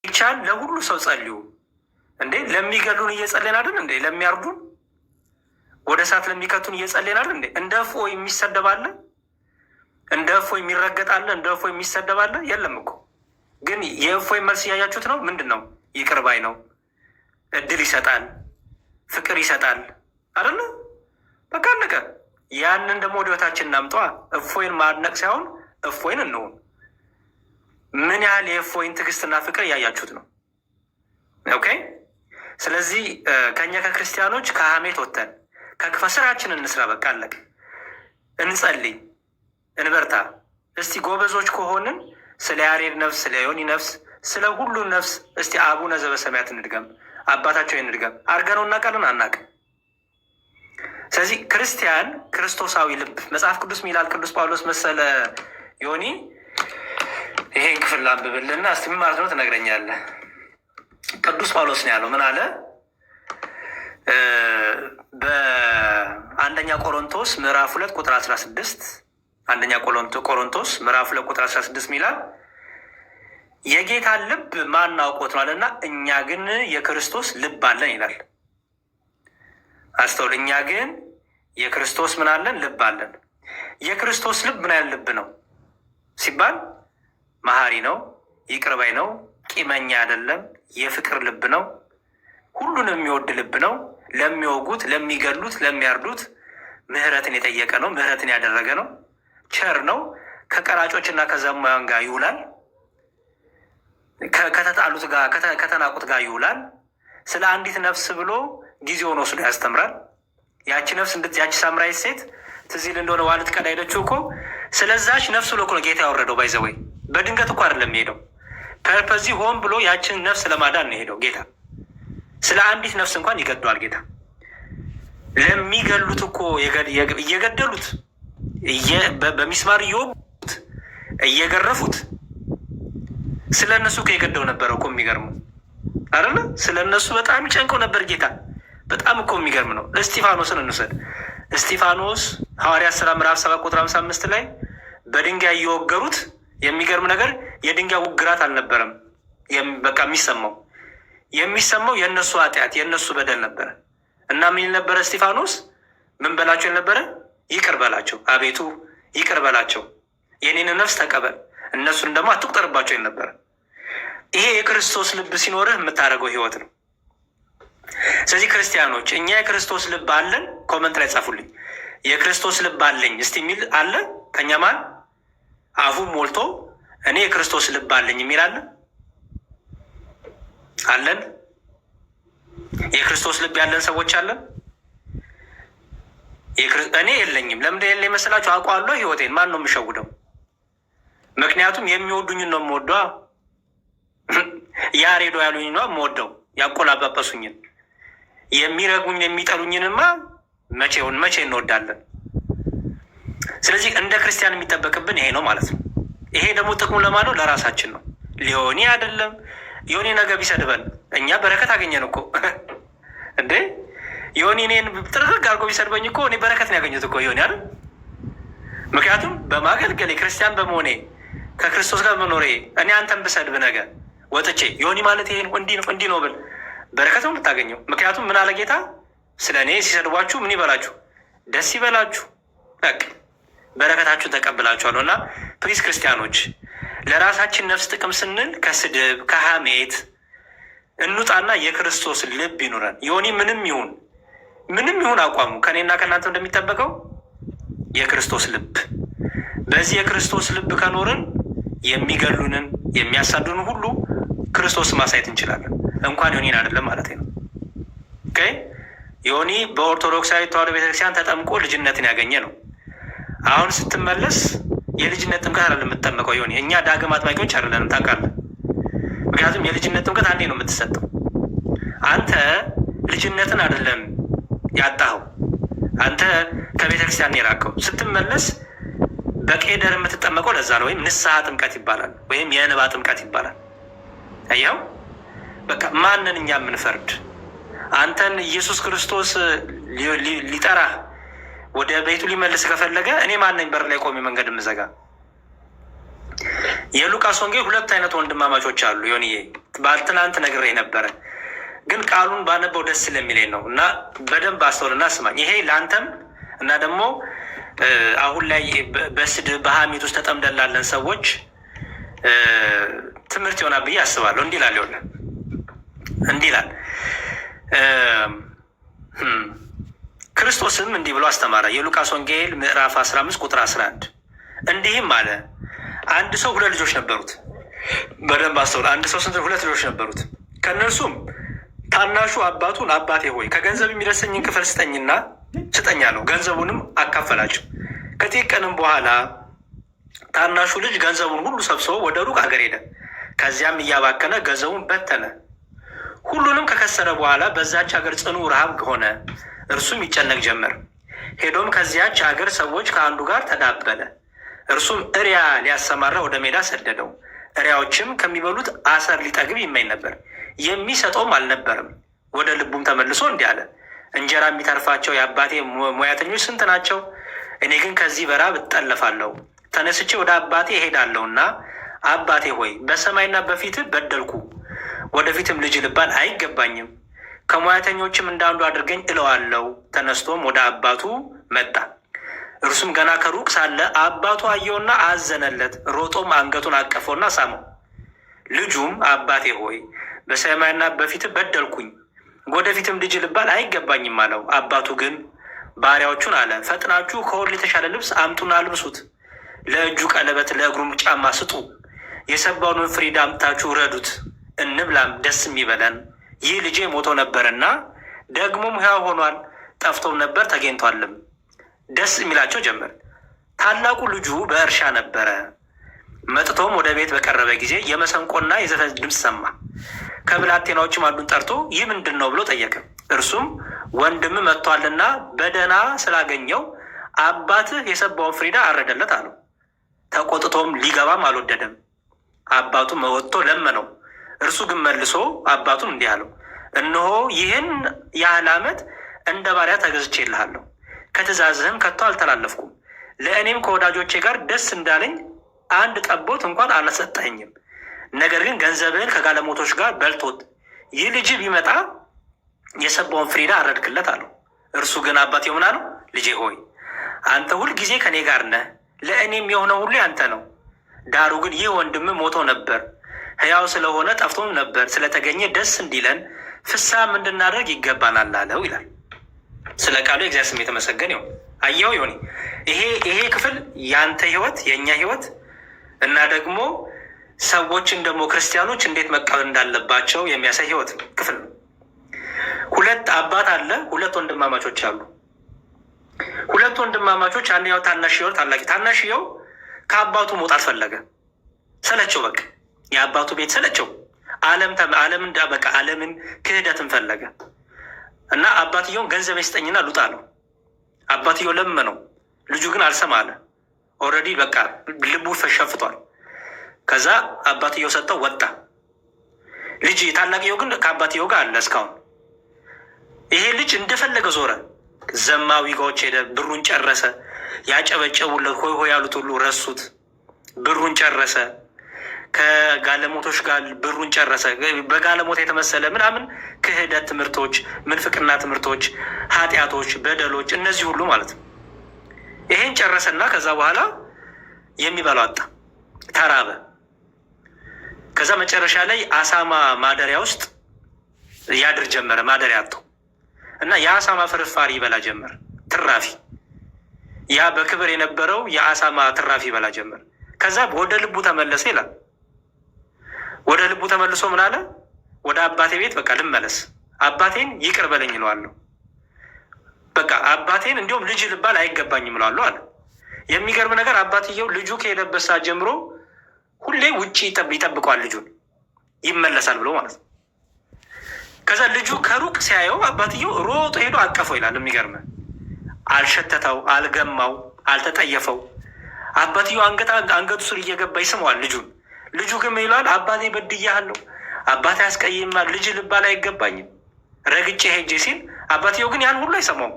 ይቻል ለሁሉ ሰው ጸልዩ እንዴ። ለሚገሉን እየጸለይን አይደል እንዴ? ለሚያርዱን ወደ እሳት ለሚከቱን እየጸለይን አይደል እንዴ? እንደ እፎይ የሚሰደባለ? እንደ እፎይ የሚረገጣለ? እንደ እፎይ የሚሰደባለ? የለም እኮ። ግን የእፎይ መልስ እያያችሁት ነው። ምንድን ነው? ይቅር ባይ ነው፣ እድል ይሰጣል፣ ፍቅር ይሰጣል አይደለ? በቃ አለቀ። ያንን ደግሞ ወደ ህይወታችን እናምጧ። እፎይን ማድነቅ ሳይሆን እፎይን እንሆን። ምን ያህል የእፎይን ትዕግስትና ፍቅር እያያችሁት ነው። ኦኬ። ስለዚህ ከኛ ከክርስቲያኖች ከሀሜት ወጥተን ከክፋ ስራችን እንስራ። በቃ አለቀ። እንጸልይ፣ እንበርታ። እስቲ ጎበዞች ከሆንን ስለ ያሬድ ነፍስ፣ ስለ ዮኒ ነፍስ፣ ስለ ሁሉ ነፍስ እስቲ አቡነ ዘበሰማያት እንድገም፣ አባታቸው እንድገም። አድርገነው እናውቃለን? አናውቅም። ስለዚህ ክርስቲያን ክርስቶሳዊ ልብ መጽሐፍ ቅዱስ ሚላል ቅዱስ ጳውሎስ መሰለ ዮኒ ይሄን ክፍል ላንብብልና እስቲ ምን ማለት ነው ትነግረኛለህ? ቅዱስ ጳውሎስ ነው ያለው። ምን አለ? በአንደኛ ቆሮንቶስ ምዕራፍ 2 ቁጥር 16 አንደኛ ቆሮንቶስ ምዕራፍ 2 ቁጥር 16 ሚላል የጌታን ልብ ማን አውቆት ነው አለና እኛ ግን የክርስቶስ ልብ አለን ይላል። አስተውል። እኛ ግን የክርስቶስ ምን አለን? ልብ አለን። የክርስቶስ ልብ ምን ያህል ልብ ነው ሲባል መሐሪ ነው፣ ይቅር ባይ ነው፣ ቂመኛ አይደለም፣ የፍቅር ልብ ነው፣ ሁሉን የሚወድ ልብ ነው፣ ለሚወጉት፣ ለሚገሉት፣ ለሚያርዱት ምሕረትን የጠየቀ ነው፣ ምሕረትን ያደረገ ነው፣ ቸር ነው፣ ከቀራጮች እና ከዘማውያን ጋር ይውላል፣ ከተጣሉት ጋር ከተናቁት ጋር ይውላል። ስለ አንዲት ነፍስ ብሎ ጊዜውን ወስዶ ያስተምራል። ያቺ ነፍስ ያቺ ሳምራዊት ሴት ትዝ ይል እንደሆነ ዋልት ቀዳ ሄደችው እኮ ስለዛች ነፍስ ብሎ እኮ ነው ጌታ ያወረደው። ባይዘወይ በድንገት እኮ አይደለም የሄደው፣ ፐርፐዚ ሆን ብሎ ያችን ነፍስ ለማዳን ነው የሄደው ጌታ። ስለ አንዲት ነፍስ እንኳን ይገደዋል ጌታ። ለሚገሉት እኮ እየገደሉት በሚስማር እየወጉት እየገረፉት ስለ እነሱ እኮ የገደው ነበረ እኮ። የሚገርመው አይደለ? ስለ እነሱ በጣም ይጨንቀው ነበር ጌታ። በጣም እኮ የሚገርም ነው። እስጢፋኖስን እንውሰድ። እስጢፋኖስ ሐዋርያት ሥራ ምዕራፍ 7 ቁጥር 55 ላይ በድንጋይ እየወገሩት የሚገርም ነገር የድንጋይ ውግራት አልነበረም። በቃ የሚሰማው የእነሱ ኃጢአት የእነሱ በደል ነበረ። እና ምን ነበረ እስጢፋኖስ? ምን በላቸው ነበረ? ይቅር በላቸው፣ አቤቱ ይቅር በላቸው፣ የኔን ነፍስ ተቀበል፣ እነሱን ደግሞ አትቁጠርባቸው ነበረ። ይሄ የክርስቶስ ልብ ሲኖርህ የምታደርገው ህይወት ነው። ስለዚህ ክርስቲያኖች እኛ የክርስቶስ ልብ አለን። ኮመንት ላይ ጻፉልኝ። የክርስቶስ ልብ አለኝ እስቲ የሚል አለ ከኛ ማን? አፉን ሞልቶ እኔ የክርስቶስ ልብ አለኝ የሚል አለ? አለን? የክርስቶስ ልብ ያለን ሰዎች አለን? እኔ የለኝም። ለምንድን የለኝ መሰላችሁ? አውቀዋለሁ ህይወቴን። ማን ነው የምሸውደው? ምክንያቱም የሚወዱኝን ነው የምወደዋ። ያሬዶ ያሉኝ ነው የምወደው፣ ያቆላጳጰሱኝን። የሚረጉኝ የሚጠሉኝንማ መቼ እንወዳለን? ስለዚህ እንደ ክርስቲያን የሚጠበቅብን ይሄ ነው ማለት ነው። ይሄ ደግሞ ጥቅሙ ለማን ነው? ለራሳችን ነው። ሊሆኒ አይደለም። ዮኒ ነገ ቢሰድበን እኛ በረከት አገኘን እኮ እንዴ። ዮኒ እኔን ጥርግ አድርጎ ቢሰድበኝ እኮ እኔ በረከት ነው ያገኘት እኮ ዮኒ አይደል? ምክንያቱም በማገልገሌ ክርስቲያን በመሆኔ ከክርስቶስ ጋር መኖሬ እኔ አንተን ብሰድብ ነገ ወጥቼ ዮኒ ማለት ይሄ እንዲህ ነው ብል በረከት ነው የምታገኘው። ምክንያቱም ምን አለ ጌታ? ስለ እኔ ሲሰድቧችሁ ምን ይበላችሁ? ደስ ይበላችሁ። በቃ በረከታችሁን ተቀብላችኋለሁ። እና ፕሊዝ ክርስቲያኖች ለራሳችን ነፍስ ጥቅም ስንል ከስድብ ከሀሜት እንውጣና የክርስቶስ ልብ ይኑረን። ዮኒ ምንም ይሁን አቋሙ ከእኔና ከእናንተ እንደሚጠበቀው የክርስቶስ ልብ። በዚህ የክርስቶስ ልብ ከኖርን የሚገሉንን የሚያሳዱን ሁሉ ክርስቶስ ማሳየት እንችላለን። እንኳን ዮኒን አይደለም ማለት ነው። ዮኒ በኦርቶዶክሳዊ ተዋሕዶ ቤተክርስቲያን ተጠምቆ ልጅነትን ያገኘ ነው። አሁን ስትመለስ የልጅነት ጥምቀት አይደለም የምትጠመቀው ዮኒ። እኛ ዳግም አጥማቂዎች አይደለንም ታውቃለህ። ምክንያቱም የልጅነት ጥምቀት አንዴ ነው የምትሰጠው። አንተ ልጅነትን አይደለም ያጣኸው፣ አንተ ከቤተክርስቲያን የራቀው። ስትመለስ በቄደር የምትጠመቀው ለዛ ነው። ወይም ንስሐ ጥምቀት ይባላል፣ ወይም የእንባ ጥምቀት ይባላል። አየኸው? በቃ ማንን እኛ የምንፈርድ? አንተን ኢየሱስ ክርስቶስ ሊጠራህ ወደ ቤቱ ሊመልስ ከፈለገ እኔ ማነኝ በር ላይ ቆሜ መንገድ የምዘጋ? የሉቃስ ወንጌል 2 አይነት ወንድማማቾች አሉ ዮኒዬ፣ ትናንት ነግሬ ነበረ፣ ግን ቃሉን ባነበው ደስ ስለሚለኝ ነው። እና በደንብ አስተውልና ስማኝ። ይሄ ለአንተም እና ደግሞ አሁን ላይ በስድብ በሀሜት ውስጥ ተጠምደላለን ሰዎች ትምህርት ይሆናል ብዬ አስባለሁ። እንዲህ ይላል ይሆናል እንዲህ ይላል ክርስቶስም እንዲህ ብሎ አስተማረ። የሉቃስ ወንጌል ምዕራፍ 15 ቁጥር 11 እንዲህም አለ። አንድ ሰው ሁለት ልጆች ነበሩት። በደንብ አስተውል። አንድ ሰው ስንት? ሁለት ልጆች ነበሩት። ከእነርሱም ታናሹ አባቱን አባቴ ሆይ ከገንዘብ የሚደርሰኝን ክፍል ስጠኝ አለው። ገንዘቡንም አካፈላቸው። ከጥቂት ቀንም በኋላ ታናሹ ልጅ ገንዘቡን ሁሉ ሰብስቦ ወደ ሩቅ ሀገር ሄደ። ከዚያም እያባከነ ገንዘቡን በተነ። ሁሉንም ከከሰረ በኋላ በዛች ሀገር ጽኑ ረሃብ ሆነ። እርሱም ይጨነቅ ጀመር። ሄዶም ከዚያች ሀገር ሰዎች ከአንዱ ጋር ተዳበለ። እርሱም እሪያ ሊያሰማራ ወደ ሜዳ ሰደደው። እሪያዎችም ከሚበሉት አሰር ሊጠግብ ይመኝ ነበር፣ የሚሰጠውም አልነበረም። ወደ ልቡም ተመልሶ እንዲህ አለ፣ እንጀራ የሚተርፋቸው የአባቴ ሙያተኞች ስንት ናቸው? እኔ ግን ከዚህ በራብ እጠለፋለሁ። ተነስቼ ወደ አባቴ እሄዳለሁና አባቴ ሆይ በሰማይና በፊትህ በደልኩ፣ ወደፊትም ልጅ ልባል አይገባኝም። ከሙያተኞችም እንዳንዱ አድርገኝ እለዋለሁ። ተነስቶም ወደ አባቱ መጣ። እርሱም ገና ከሩቅ ሳለ አባቱ አየውና አዘነለት። ሮጦም አንገቱን አቀፈውና ሳመው። ልጁም አባቴ ሆይ በሰማይና በፊትህ በደልኩኝ፣ ወደፊትም ልጅ ልባል አይገባኝም አለው። አባቱ ግን ባሪያዎቹን አለ፣ ፈጥናችሁ ከሁሉ የተሻለ ልብስ አምጡና አልብሱት፣ ለእጁ ቀለበት ለእግሩም ጫማ ስጡ፣ የሰባውን ፍሪዳ አምጥታችሁ ረዱት፣ እንብላም ደስ የሚበለን። ይህ ልጄ ሞቶ ነበርና ደግሞም ሕያው ሆኗል፣ ጠፍቶም ነበር ተገኝቷልም። ደስ የሚላቸው ጀመር። ታላቁ ልጁ በእርሻ ነበረ። መጥቶም ወደ ቤት በቀረበ ጊዜ የመሰንቆና የዘፈን ድምፅ ሰማ። ከብላቴናዎችም አንዱን ጠርቶ ይህ ምንድን ነው ብሎ ጠየቀ። እርሱም ወንድም መጥቷልና በደህና ስላገኘው አባትህ የሰባውን ፍሪዳ አረደለት አለው። ተቆጥቶም ሊገባም አልወደደም። አባቱም ወጥቶ ለመነው። እርሱ ግን መልሶ አባቱን እንዲህ አለው፣ እነሆ ይህን ያህል ዓመት እንደ ባሪያ ተገዝቼልሃለሁ፣ ከትእዛዝህም ከቶ አልተላለፍኩም። ለእኔም ከወዳጆቼ ጋር ደስ እንዳለኝ አንድ ጠቦት እንኳን አልሰጠኸኝም። ነገር ግን ገንዘብህን ከጋለሞቶች ጋር በልቶት ይህ ልጅ ቢመጣ የሰባውን ፍሪዳ አረድክለት አለው። እርሱ ግን አባቴው ምን አለው? ልጄ ሆይ አንተ ሁል ጊዜ ከእኔ ጋር ነህ፣ ለእኔም የሆነው ሁሉ ያንተ ነው። ዳሩ ግን ይህ ወንድም ሞቶ ነበር፣ ሕያው ስለሆነ ጠፍቶም ነበር፣ ስለተገኘ ደስ እንዲለን ፍስሐም እንድናደርግ ይገባናል አለው ይላል። ስለ ቃሉ የእግዚአብሔር ስም የተመሰገነ ይሁን። አየኸው ይሁን። ይሄ ክፍል ያንተ ህይወት፣ የእኛ ህይወት እና ደግሞ ሰዎችን ደግሞ ክርስቲያኖች እንዴት መቀበል እንዳለባቸው የሚያሳይ ህይወት ክፍል ነው። ሁለት አባት አለ፣ ሁለት ወንድማማቾች አሉ። ሁለት ወንድማማቾች አንደኛው ታናሽየው ታናሽየው ከአባቱ መውጣት ፈለገ። ሰለቸው፣ በቃ የአባቱ ቤት ሰለቸው። ዓለምን ክህደትን ፈለገ እና አባትየውን ገንዘብ ይስጠኝና ልውጣ አለው። አባትየው ለመነው፣ ልጁ ግን አልሰማ አለ። ኦልሬዲ በቃ ልቡ ሸፍቷል። ከዛ አባትየው ሰጠው፣ ወጣ። ልጅ ታላቅየው ግን ከአባትየው ጋር አለ እስካሁን። ይሄ ልጅ እንደፈለገ ዞረ። ዘማዊ ጋዎች ሄደ፣ ብሩን ጨረሰ። ያጨበጨቡለት ሆይ ሆይ ያሉት ሁሉ ረሱት። ብሩን ጨረሰ። ከጋለሞቶች ጋር ብሩን ጨረሰ። በጋለሞት የተመሰለ ምናምን ክህደት ትምህርቶች፣ ምንፍቅና ትምህርቶች፣ ኃጢአቶች፣ በደሎች፣ እነዚህ ሁሉ ማለት ነው። ይሄን ጨረሰና ከዛ በኋላ የሚበላው አጣ፣ ተራበ። ከዛ መጨረሻ ላይ አሳማ ማደሪያ ውስጥ ያድር ጀመረ። ማደሪያ አጥቶ እና የአሳማ ፍርፋሪ ይበላ ጀመር። ትራፊ፣ ያ በክብር የነበረው የአሳማ ትራፊ ይበላ ጀመር። ከዛ ወደ ልቡ ተመለሰ ይላል። ወደ ልቡ ተመልሶ ምን አለ? ወደ አባቴ ቤት በቃ ልመለስ፣ አባቴን ይቅር በለኝ እለዋለሁ። በቃ አባቴን እንዲሁም ልጅ ልባል አይገባኝም እለዋለሁ አለ። የሚገርም ነገር አባትየው ልጁ ከሄደበት ሰዓት ጀምሮ ሁሌ ውጭ ይጠብቀዋል፣ ልጁን ይመለሳል ብሎ ማለት ነው። ከዛ ልጁ ከሩቅ ሲያየው አባትየው ሮጦ ሄዶ አቀፈው ይላል። የሚገርም አልሸተተው፣ አልገማው፣ አልተጠየፈው። አባትየው አንገቱ ስር እየገባ ይስመዋል ልጁን። ልጁ ግን ይለዋል፣ አባቴ በድያለሁ፣ አባቴ ያስቀይማል፣ ልጅ ልባል አይገባኝም፣ ረግጬ ሄጄ ሲል አባትየው ግን ያን ሁሉ አይሰማውም።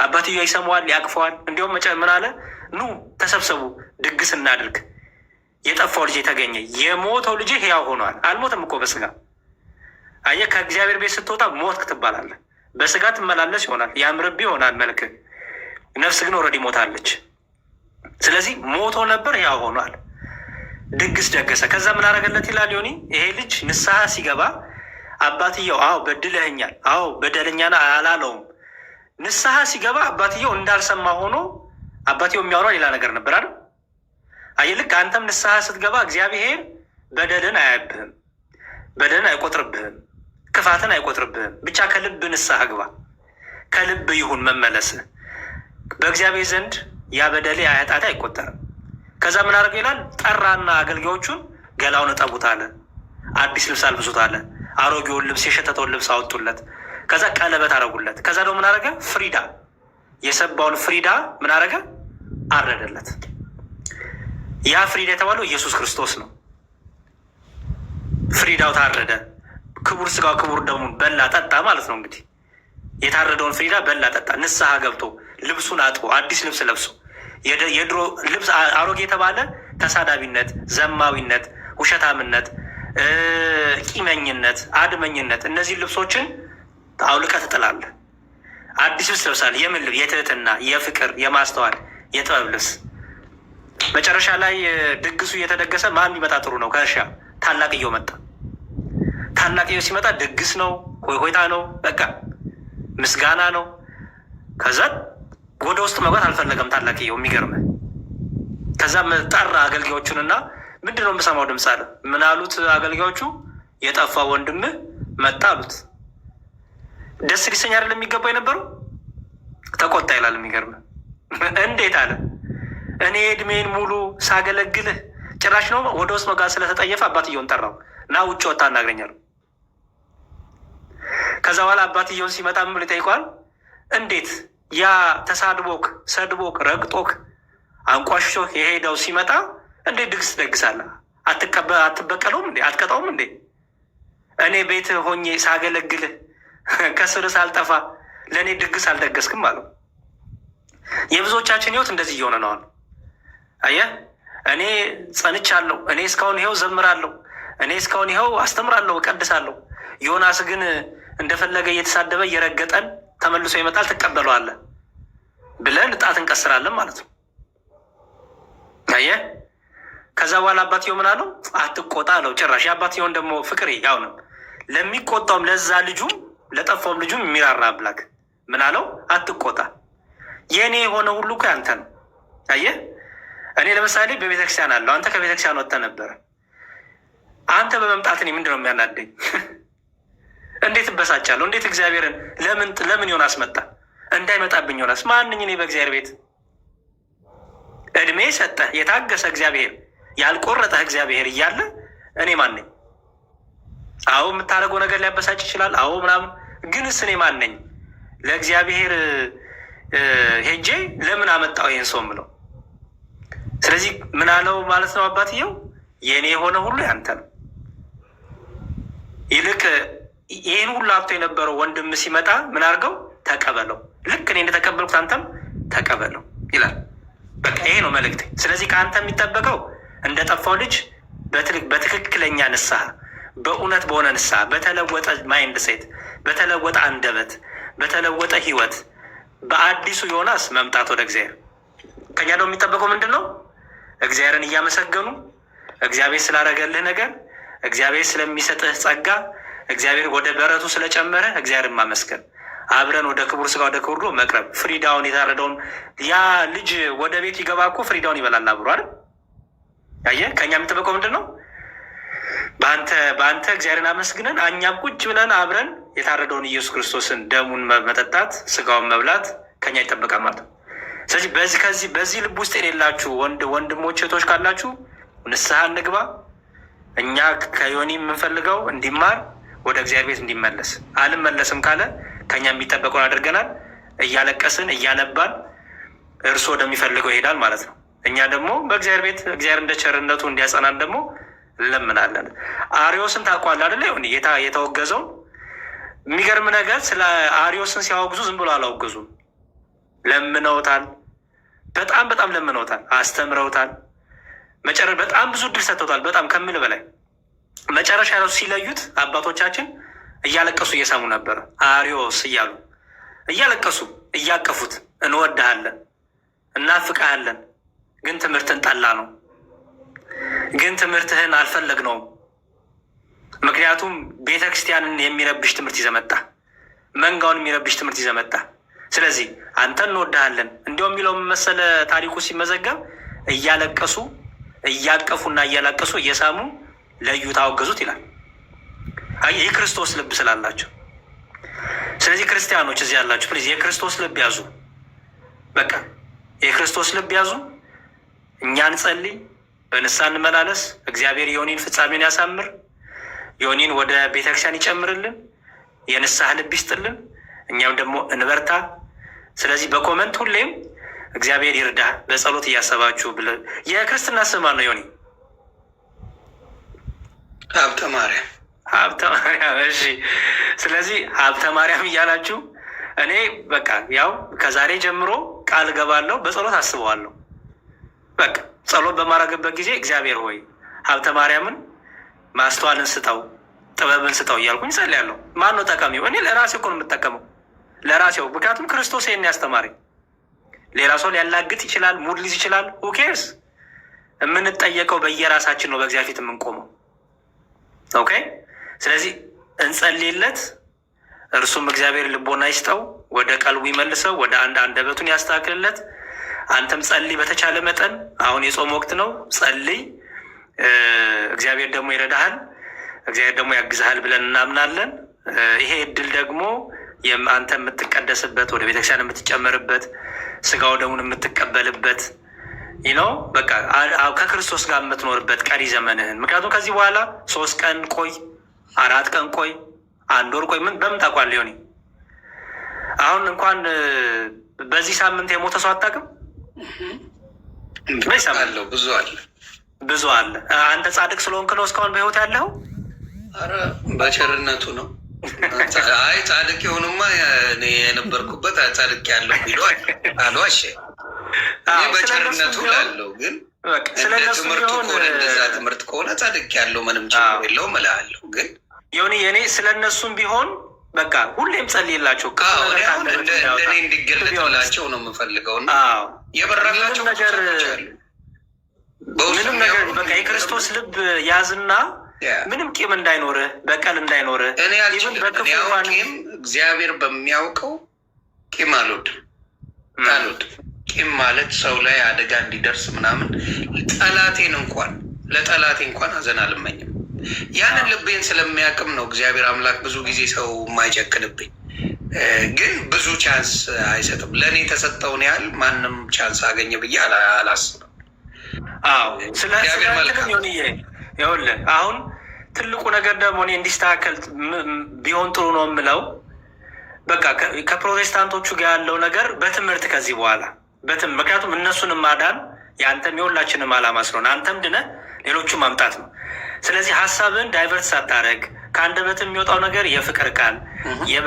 አባትየው ይሰማዋል፣ ያቅፈዋል። እንዲሁም ምን አለ? ኑ ተሰብሰቡ፣ ድግስ እናድርግ፣ የጠፋው ልጅ የተገኘ የሞተው ልጅ ሕያው ሆኗል። አልሞተም እኮ በስጋ አየህ። ከእግዚአብሔር ቤት ስትወጣ ሞትክ ትባላለህ። በስጋ ትመላለስ ይሆናል፣ ያምርብ ይሆናል መልክ፣ ነፍስ ግን ኦልሬዲ ሞታለች። ስለዚህ ሞቶ ነበር፣ ሕያው ሆኗል። ድግስ ደገሰ። ከዛ ምን አደረገለት ይላል ዮኒ። ይሄ ልጅ ንስሐ ሲገባ አባትየው አዎ በድለኸኛል፣ አዎ በደለኛና አላለውም። ንስሐ ሲገባ አባትየው እንዳልሰማ ሆኖ አባትየው የሚያወራው ሌላ ነገር ነበር አይደል? አየህ ልክ አንተም ንስሐ ስትገባ እግዚአብሔር በደልን አያብህም፣ በደልን አይቆጥርብህም፣ ክፋትን አይቆጥርብህም። ብቻ ከልብ ንስሐ ግባ፣ ከልብ ይሁን መመለስ። በእግዚአብሔር ዘንድ ያ በደሌ ኃጢአቴ አይቆጠርም። ከዛ ምን አደረገ ይላል። ጠራና አገልጋዮቹን ገላውን እጠቡት አለ፣ አዲስ ልብስ አልብሱት አለ፣ አሮጌውን ልብስ የሸተተውን ልብስ አወጡለት። ከዛ ቀለበት አረጉለት። ከዛ ደግሞ ምን አደረገ? ፍሪዳ፣ የሰባውን ፍሪዳ ምን አደረገ? አረደለት። ያ ፍሪዳ የተባለው ኢየሱስ ክርስቶስ ነው። ፍሪዳው ታረደ። ክቡር ስጋው ክቡር ደሙን በላ ጠጣ ማለት ነው። እንግዲህ የታረደውን ፍሪዳ በላ ጠጣ። ንስሐ ገብቶ ልብሱን አጥቦ አዲስ ልብስ ለብሶ የድሮ ልብስ አሮጌ የተባለ ተሳዳቢነት፣ ዘማዊነት፣ ውሸታምነት፣ ቂመኝነት፣ አድመኝነት እነዚህ ልብሶችን አውልቀህ ትጥላለህ። አዲስ ልብስ ለብሳለህ። የምን ልብስ? የትህትና፣ የፍቅር፣ የማስተዋል፣ የጥበብ ልብስ። መጨረሻ ላይ ድግሱ እየተደገሰ ማን ቢመጣ ጥሩ ነው? ከእርሻ ታላቅየው መጣ። ታላቅየው ሲመጣ ድግስ ነው፣ ሆይሆይታ ነው፣ በቃ ምስጋና ነው። ከዛ ወደ ውስጥ መግባት አልፈለገም ታላቅየው። የሚገርምህ ከዛ ጠራ አገልጋዮቹንና ምንድን ነው የምሰማው ድምፅ አለ። ምን አሉት አገልጋዮቹ? የጠፋ ወንድምህ መጣ አሉት። ደስ ሊሰኝ አይደለም የሚገባው የነበረው? ተቆጣ ይላል። የሚገርምህ እንዴት አለ። እኔ እድሜን ሙሉ ሳገለግልህ ጭራሽ ነው ወደ ውስጥ መግባት ስለተጠየፈ አባትየውን ጠራው እና ውጭ ወጣ እናገኛለሁ። ከዛ በኋላ አባትየውን ሲመጣ ምን ብሎ ይጠይቀዋል? እንዴት ያ ተሳድቦክ፣ ሰድቦክ፣ ረግጦክ፣ አንቋሽሾክ የሄደው ሲመጣ እንዴት ድግስ ትደግሳለህ? አትበቀለውም እንዴ? አትቀጣውም እንዴ? እኔ ቤት ሆኜ ሳገለግልህ ከስር ሳልጠፋ ለእኔ ድግስ አልደገስክም አለው። የብዙዎቻችን ህይወት እንደዚህ እየሆነ ነው። አየህ፣ እኔ ጸንቻለሁ፣ እኔ እስካሁን ይኸው ዘምራለሁ፣ እኔ እስካሁን ይኸው አስተምራለሁ፣ እቀድሳለሁ። ዮናስ ግን እንደፈለገ እየተሳደበ እየረገጠን ተመልሶ ይመጣል፣ ትቀበለዋለህ ብለን ጣት እንቀስራለን ማለት ነው። አየህ፣ ከዛ በኋላ አባትየው ምን አለው? አትቆጣ አለው። ጭራሽ የአባትየውን ደግሞ ፍቅር ያው ነው። ለሚቆጣውም ለዛ ልጁም ለጠፋውም ልጁም የሚራራ አምላክ ምን አለው? አትቆጣ፣ የእኔ የሆነ ሁሉ እኮ ያንተ ነው። አየህ፣ እኔ ለምሳሌ በቤተክርስቲያን አለው፣ አንተ ከቤተክርስቲያን ወጥተህ ነበረ። አንተ በመምጣት እኔ ምንድን ነው የሚያናደኝ? እንዴት እበሳጫለሁ? እንዴት እግዚአብሔርን ለምን ዮናስ መጣ? እንዳይመጣብኝ ዮናስ ማንኝ? እኔ በእግዚአብሔር ቤት እድሜ ሰጠህ የታገሰ እግዚአብሔር፣ ያልቆረጠህ እግዚአብሔር እያለ እኔ ማን ነኝ? አዎ የምታደርገው ነገር ሊያበሳጭ ይችላል። አዎ ምናምን፣ ግንስ እኔ ማን ነኝ? ለእግዚአብሔር ሄጄ ለምን አመጣው ይህን ሰው ምለው? ስለዚህ ምን አለው ማለት ነው አባትየው? የእኔ የሆነ ሁሉ ያንተ ነው። ይልቅ ይህን ሁሉ ሀብቶ የነበረው ወንድም ሲመጣ ምን አድርገው? ተቀበለው። ልክ እኔ እንደተቀበልኩት አንተም ተቀበለው ይላል። በቃ ይሄ ነው መልእክት። ስለዚህ ከአንተ የሚጠበቀው እንደ ጠፋው ልጅ በትክክለኛ ንስሐ፣ በእውነት በሆነ ንስሐ፣ በተለወጠ ማይንድ ሴት፣ በተለወጠ አንደበት፣ በተለወጠ ህይወት፣ በአዲሱ ዮናስ መምጣት ወደ እግዚአብሔር። ከኛ ደግሞ የሚጠበቀው ምንድን ነው? እግዚአብሔርን እያመሰገኑ፣ እግዚአብሔር ስላደረገልህ ነገር፣ እግዚአብሔር ስለሚሰጥህ ጸጋ፣ እግዚአብሔር ወደ በረቱ ስለጨመረ እግዚአብሔርን ማመስገን፣ አብረን ወደ ክቡር ስጋ ወደ ክቡር መቅረብ። ፍሪዳውን የታረደውን ያ ልጅ ወደ ቤት ይገባ እኮ ፍሪዳውን ይበላል አብሮ አይደል? አየህ፣ ከእኛ የሚጠበቀው ምንድን ነው? በአንተ እግዚአብሔርን አመስግነን እኛም ቁጭ ብለን አብረን የታረደውን ኢየሱስ ክርስቶስን ደሙን መጠጣት፣ ስጋውን መብላት ከኛ ይጠበቃል ማለት ነው። ስለዚህ በዚህ ልብ ውስጥ የሌላችሁ ወንድሞች እህቶች ካላችሁ ንስሐ እንግባ። እኛ ከዮኒ የምንፈልገው እንዲማር፣ ወደ እግዚአብሔር ቤት እንዲመለስ። አልመለስም ካለ ከኛ የሚጠበቀውን አድርገናል። እያለቀስን እያነባን እርሱ ወደሚፈልገው ይሄዳል ማለት ነው። እኛ ደግሞ በእግዚአብሔር ቤት እግዚአብሔር እንደ ቸርነቱ እንዲያጸናን ደግሞ እንለምናለን። አሪዮስን ታውቀዋለህ አይደለ? ሆን የተወገዘው የሚገርም ነገር፣ ስለ አሪዮስን ሲያወግዙ ዝም ብሎ አላወገዙም። ለምነውታል፣ በጣም ለምነውታል፣ አስተምረውታል። በጣም ብዙ እድል ሰጥተውታል። በጣም ከምል በላይ መጨረሻ ራሱ ሲለዩት አባቶቻችን እያለቀሱ እየሳሙ ነበር። አሪዮስ እያሉ እያለቀሱ እያቀፉት፣ እንወድሃለን፣ እናፍቅሃለን፣ ግን ትምህርትን ጠላ ነው፣ ግን ትምህርትህን አልፈለግነውም። ምክንያቱም ቤተ ክርስቲያንን የሚረብሽ ትምህርት ይዘመጣ፣ መንጋውን የሚረብሽ ትምህርት ይዘመጣ። ስለዚህ አንተ እንወድሃለን። እንዲያውም የሚለው መሰለ ታሪኩ ሲመዘገብ እያለቀሱ እያቀፉና እያላቀሱ እየሳሙ ለዩት፣ አወገዙት ይላል። የክርስቶስ ልብ ስላላቸው። ስለዚህ ክርስቲያኖች እዚህ ያላችሁ ፕሊዝ የክርስቶስ ልብ ያዙ። በቃ የክርስቶስ ልብ ያዙ። እኛ እንጸልይ፣ በንስሐ እንመላለስ። እግዚአብሔር ዮኒን ፍጻሜን ያሳምር፣ ዮኒን ወደ ቤተክርስቲያን ይጨምርልን፣ የንስሐ ልብ ይስጥልን። እኛም ደግሞ እንበርታ። ስለዚህ በኮመንት ሁሌም እግዚአብሔር ይርዳ በጸሎት እያሰባችሁ ብለ የክርስትና ስማ ነው ዮኒ ሀብተ ማርያም ሀብተ ማርያም። እሺ፣ ስለዚህ ሀብተ ማርያም እያላችሁ እኔ በቃ ያው ከዛሬ ጀምሮ ቃል ገባለሁ፣ በጸሎት አስበዋለሁ። በቃ ጸሎት በማድረግበት ጊዜ እግዚአብሔር ሆይ ሀብተ ማርያምን ማስተዋልን ስጠው፣ ጥበብን ስጠው እያልኩኝ ጸልያለሁ። ማን ነው ጠቃሚው? እኔ ለራሴ እኮ ነው የምጠቀመው፣ ለራሴው። ምክንያቱም ክርስቶስ ይህን ያስተማረኝ። ሌላ ሰው ሊያላግጥ ይችላል፣ ሙድ ሊዝ ይችላል። ሁኬርስ የምንጠየቀው በየራሳችን ነው፣ በእግዚአብሔር ፊት የምንቆመው። ኦኬ። ስለዚህ እንጸልይለት፣ እርሱም እግዚአብሔር ልቦና ይስጠው፣ ወደ ቀልቡ ይመልሰው፣ ወደ አንደበቱን ያስተካክልለት። አንተም ጸልይ በተቻለ መጠን። አሁን የጾም ወቅት ነው፣ ጸልይ። እግዚአብሔር ደግሞ ይረዳሃል፣ እግዚአብሔር ደግሞ ያግዝሃል ብለን እናምናለን። ይሄ እድል ደግሞ አንተ የምትቀደስበት፣ ወደ ቤተክርስቲያን የምትጨመርበት፣ ስጋው ደሙን የምትቀበልበት ነው። በቃ ከክርስቶስ ጋር የምትኖርበት ቀሪ ዘመንህን። ምክንያቱም ከዚህ በኋላ 3 ቀን ቆይ፣ 4 ቀን ቆይ፣ 1 ወር ቆይ፣ በምን ታውቋል? ሆኒ አሁን እንኳን በዚህ ሳምንት የሞተ ሰው አታውቅም? አለው ብዙ አለ። አንተ ጻድቅ ስለሆንክ ነው እስካሁን በህይወት ያለው? ኧረ በቸርነቱ ነው። አይ ጻድቅ የሆኑማ እኔ የነበርኩበት ጻድቅ ያለው ቢሉ አልዋሸ። በቸርነቱ ላለው ግን ትምህርቱ ከሆነ እንደዛ ትምህርት ከሆነ ጻድቅ ያለው ምንም ችግር የለውም እልሃለሁ። ግን ዮኒ የኔ ስለነሱም ቢሆን በቃ ሁሌም ጸልይላቸው፣ እንደኔ እንዲገለጥላቸው ነው የምፈልገው። እና የበራላቸው ነገር ምንም ነገር በቃ የክርስቶስ ልብ ያዝና ምንም ቂም እንዳይኖርህ፣ በቀል እንዳይኖርህ። እኔ ቂም እግዚአብሔር በሚያውቀው ቂም አልወድም። ቂም ማለት ሰው ላይ አደጋ እንዲደርስ ምናምን፣ ለጠላቴ እንኳን ሀዘን አልመኝም። ያንን ልቤን ስለሚያቅም ነው እግዚአብሔር አምላክ ብዙ ጊዜ ሰው የማይጨክንብኝ። ግን ብዙ ቻንስ አይሰጥም። ለእኔ የተሰጠውን ያህል ማንም ቻንስ አገኘ ብዬ አላስብም። ይኸውልህ አሁን ትልቁ ነገር ደግሞ እኔ እንዲስተካከል ቢሆን ጥሩ ነው የምለው፣ በቃ ከፕሮቴስታንቶቹ ጋር ያለው ነገር በትምህርት ከዚህ በኋላ ምክንያቱም እነሱንም ማዳን የአንተም የሁላችንም ዓላማ ስለሆነ አንተም ድነህ ሌሎቹ ማምጣት ነው። ስለዚህ ሀሳብን ዳይቨርት ሳታደርግ ከአንደበት የሚወጣው ነገር የፍቅር ቃል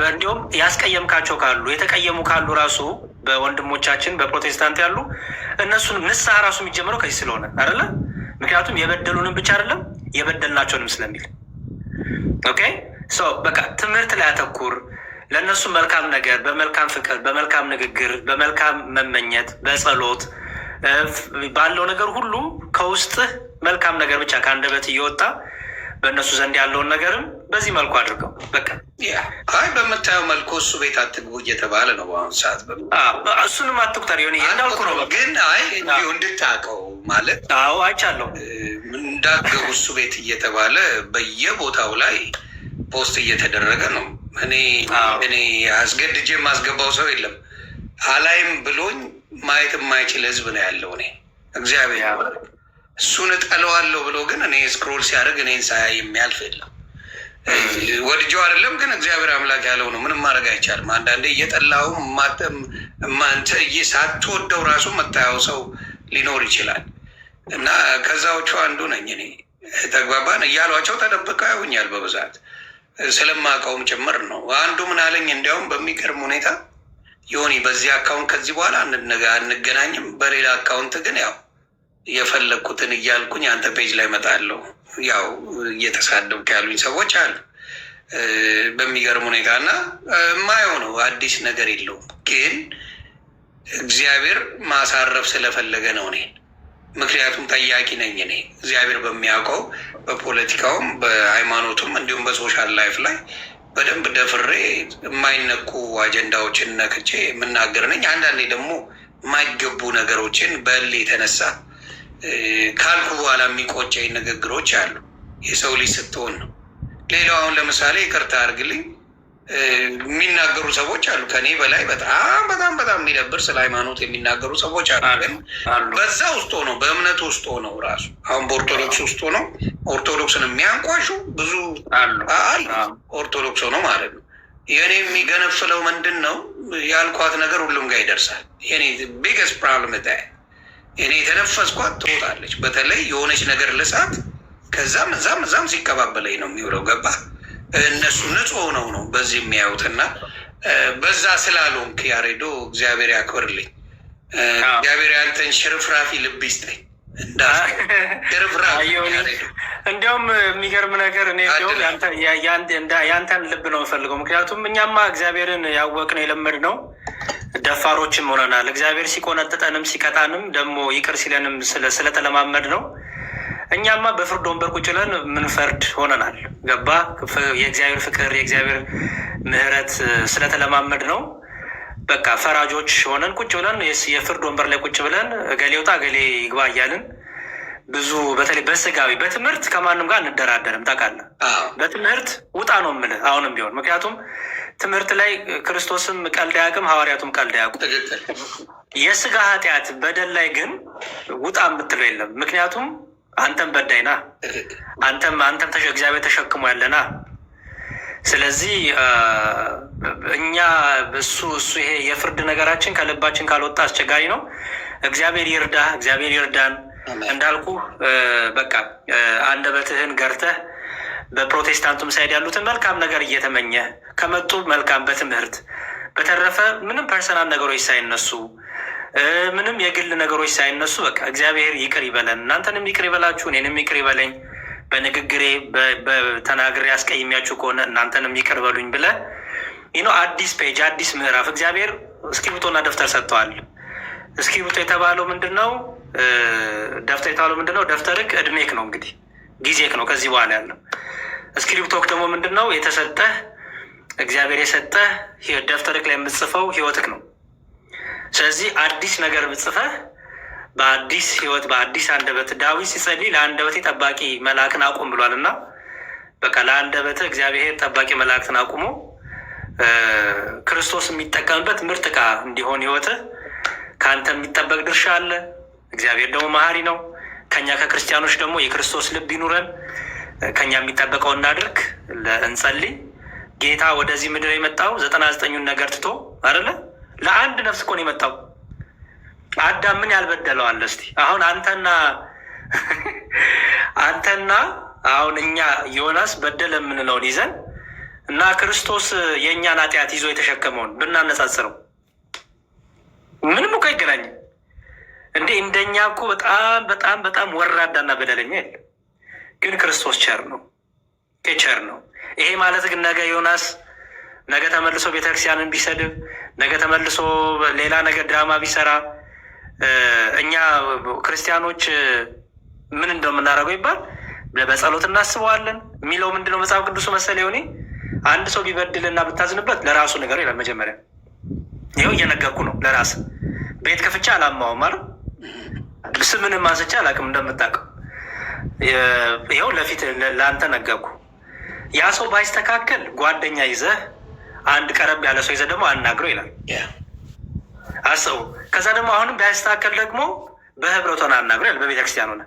እንዲሁም ያስቀየምካቸው ካሉ የተቀየሙ ካሉ ራሱ በወንድሞቻችን በፕሮቴስታንት ያሉ እነሱን ንስሐ ራሱ የሚጀምረው ከዚህ ስለሆነ አይደለ? ምክንያቱም የበደሉንም ብቻ አይደለም የበደልናቸውንም ስለሚል። ኦኬ በቃ ትምህርት ላይ አተኩር። ለእነሱ መልካም ነገር በመልካም ፍቅር፣ በመልካም ንግግር፣ በመልካም መመኘት፣ በጸሎት ባለው ነገር ሁሉ ከውስጥህ መልካም ነገር ብቻ ከአንደበት እየወጣ በእነሱ ዘንድ ያለውን ነገርም በዚህ መልኩ አድርገው። በቃ አይ በምታየው መልኩ እሱ ቤት አትግቡ እየተባለ ነው በአሁኑ ሰዓት። እሱንም አትቁጠር ሆን እንዳልኩ ነው። ግን አይ እንዲሁ እንድታውቀው ማለት አይቻለሁ እንዳገቡ እሱ ቤት እየተባለ በየቦታው ላይ ፖስት እየተደረገ ነው። እኔ አስገድጄ የማስገባው ሰው የለም። አላይም ብሎኝ ማየት የማይችል ህዝብ ነው ያለው። እኔ እግዚአብሔር እሱን እጠለዋለሁ ብሎ ግን እኔ ስክሮል ሲያደርግ እኔን ሳያይ የሚያልፍ የለም። ወድጀው አይደለም ግን እግዚአብሔር አምላክ ያለው ነው። ምንም ማድረግ አይቻልም። አንዳንዴ እየጠላው ሳትወደው ራሱ መታየው ሰው ሊኖር ይችላል። እና ከዛዎቹ አንዱ ነኝ እኔ። ተግባባን እያሏቸው ተደብቀው ያውኛል በብዛት ስለማውቀውም ጭምር ነው። አንዱ ምን አለኝ እንዲያውም በሚገርም ሁኔታ ዮኒ በዚህ አካውንት ከዚህ በኋላ አንገናኝም፣ በሌላ አካውንት ግን ያው የፈለግኩትን እያልኩኝ አንተ ፔጅ ላይ እመጣለሁ። ያው እየተሳደብክ ያሉኝ ሰዎች አሉ በሚገርም ሁኔታ እና የማይሆነው አዲስ ነገር የለውም። ግን እግዚአብሔር ማሳረፍ ስለፈለገ ነው እኔን። ምክንያቱም ጠያቂ ነኝ እኔ እግዚአብሔር በሚያውቀው በፖለቲካውም በሃይማኖቱም እንዲሁም በሶሻል ላይፍ ላይ በደንብ ደፍሬ የማይነኩ አጀንዳዎችን ነክቼ የምናገር ነኝ። አንዳንዴ ደግሞ የማይገቡ ነገሮችን በል የተነሳ ካልኩ በኋላ የሚቆጨኝ ንግግሮች አሉ። የሰው ልጅ ስትሆን ነው። ሌላው አሁን ለምሳሌ ይቅርታ አድርግልኝ የሚናገሩ ሰዎች አሉ ከኔ በላይ በጣም በጣም በጣም የሚደብር ስለ ሃይማኖት የሚናገሩ ሰዎች አሉ። ግን በዛ ውስጥ ሆነው በእምነቱ ውስጥ ሆነው ራሱ አሁን በኦርቶዶክስ ውስጥ ሆነው ኦርቶዶክስን የሚያንቋሹ ብዙ አሉ። ኦርቶዶክስ ሆነው ማለት ነው። የእኔ የሚገነፍለው ምንድን ነው ያልኳት ነገር ሁሉም ጋር ይደርሳል። የኔ ቢገስት ፕሮብለም እኔ የተነፈስኳት ትወጣለች። በተለይ የሆነች ነገር ልሳት ከዛም እዛም ሲቀባበለኝ ነው የሚውለው። ገባ እነሱ ንጹህ ሆነው ነው በዚህ የሚያዩት እና በዛ ስላልሆንክ ያሬዶ እግዚአብሔር ያክብርልኝ። እግዚአብሔር ያንተን ሽርፍራፊ ልብ ይስጠኝ። እንዲያውም የሚገርም ነገር እኔ እንዲያውም ያንተን ልብ ነው የምፈልገው። ምክንያቱም እኛማ እግዚአብሔርን ያወቅነው የለመድነው ደፋሮችም ሆነናል። እግዚአብሔር ሲቆነጥጠንም ሲቀጣንም ደግሞ ይቅር ሲለንም ስለተለማመድ ነው። እኛማ በፍርድ ወንበር ቁጭ ብለን ምንፈርድ ሆነናል። ገባ የእግዚአብሔር ፍቅር የእግዚአብሔር ምሕረት ስለተለማመድ ነው። በቃ ፈራጆች ሆነን ቁጭ ብለን የፍርድ ወንበር ላይ ቁጭ ብለን እገሌ ውጣ እገሌ ይግባ እያልን ብዙ በተለይ በስጋዊ በትምህርት ከማንም ጋር እንደራደርም ታውቃለህ። በትምህርት ውጣ ነው የምልህ አሁንም ቢሆን። ምክንያቱም ትምህርት ላይ ክርስቶስም ቀልድ አያውቅም፣ ሐዋርያቱም ቀልድ አያውቁም። የስጋ ኃጢአት በደል ላይ ግን ውጣ የምትለው የለም። ምክንያቱም አንተም በዳይና አንተም እግዚአብሔር ተሸክሞ ያለና። ስለዚህ እኛ እሱ ይሄ የፍርድ ነገራችን ከልባችን ካልወጣ አስቸጋሪ ነው። እግዚአብሔር ይርዳ፣ እግዚአብሔር ይርዳን። እንዳልኩ በቃ አንደበትህን ገርተህ በፕሮቴስታንቱም ሳይድ ያሉትን መልካም ነገር እየተመኘ ከመጡ መልካም በትምህርት በተረፈ ምንም ፐርሰናል ነገሮች ሳይነሱ ምንም የግል ነገሮች ሳይነሱ በቃ እግዚአብሔር ይቅር ይበለን፣ እናንተንም ይቅር ይበላችሁ፣ እኔንም ይቅር ይበለኝ፣ በንግግሬ በተናግሬ አስቀይሚያችሁ ከሆነ እናንተንም ይቅር በሉኝ ብለህ አዲስ ፔጅ አዲስ ምዕራፍ እግዚአብሔር እስክሪብቶና ደብተር ሰጥተዋል። እስክሪብቶ የተባለው ምንድን ነው? ደብተር የተባለው ምንድን ነው? ደብተርክ እድሜክ ነው እንግዲህ ጊዜክ ነው ከዚህ በኋላ ያለው። እስክሪብቶክ ደግሞ ምንድን ነው? የተሰጠህ እግዚአብሔር የሰጠህ ደብተርክ ላይ የምትጽፈው ህይወትክ ነው። ስለዚህ አዲስ ነገር ብጽፈህ በአዲስ ህይወት በአዲስ አንደበት ዳዊት ሲጸልይ ለአንደበቴ ጠባቂ መልአክን አቁም ብሏል እና በቃ ለአንደበት እግዚአብሔር ጠባቂ መልአክትን አቁሞ ክርስቶስ የሚጠቀምበት ምርጥ ዕቃ እንዲሆን ህይወትህ ከአንተ የሚጠበቅ ድርሻ አለ። እግዚአብሔር ደግሞ መሀሪ ነው። ከኛ ከክርስቲያኖች ደግሞ የክርስቶስ ልብ ይኑረን። ከኛ የሚጠበቀው እናድርግ፣ እንጸልይ። ጌታ ወደዚህ ምድር የመጣው 99ኙን ነገር ትቶ አይደለ? ለአንድ ነፍስ እኮ ነው የመጣው። አዳም ምን ያልበደለዋል? እስቲ አሁን አንተና አሁን እኛ ዮናስ በደለ የምንለውን ይዘን እና ክርስቶስ የእኛን ኃጢአት ይዞ የተሸከመውን ብናነጻጽረው ምንም እኮ አይገናኝም እንዴ! እንደኛ እኮ በጣም በጣም በጣም ወራዳና በደለኛ የለም። ግን ክርስቶስ ቸር ነው፣ ቸር ነው። ይሄ ማለት ግን ነገ ዮናስ ነገ ተመልሶ ቤተክርስቲያንን ቢሰድብ ነገ ተመልሶ ሌላ ነገር ድራማ ቢሰራ እኛ ክርስቲያኖች ምን እንደምናደርገው ይባል በጸሎት እናስበዋለን የሚለው ምንድነው? መጽሐፍ ቅዱሱ መሰለ ሆኔ አንድ ሰው ቢበድልና ብታዝንበት ለራሱ ነገር ይላል። መጀመሪያ ይኸው እየነገርኩ ነው። ለራስ ቤት ከፍቻ አላማውም ማለት ስምንም ማንስቻ አላውቅም። እንደምታውቀው ይኸው ለፊት ለአንተ ነገርኩ። ያ ሰው ባይስተካከል ጓደኛ ይዘህ አንድ ቀረብ ያለ ሰው ይዘህ ደግሞ አናግረው ይላል። አስቡ። ከዛ ደግሞ አሁንም ባይስተካከል ደግሞ በህብረት ሆነ አናግረው ይላል። በቤተክርስቲያን ሆነ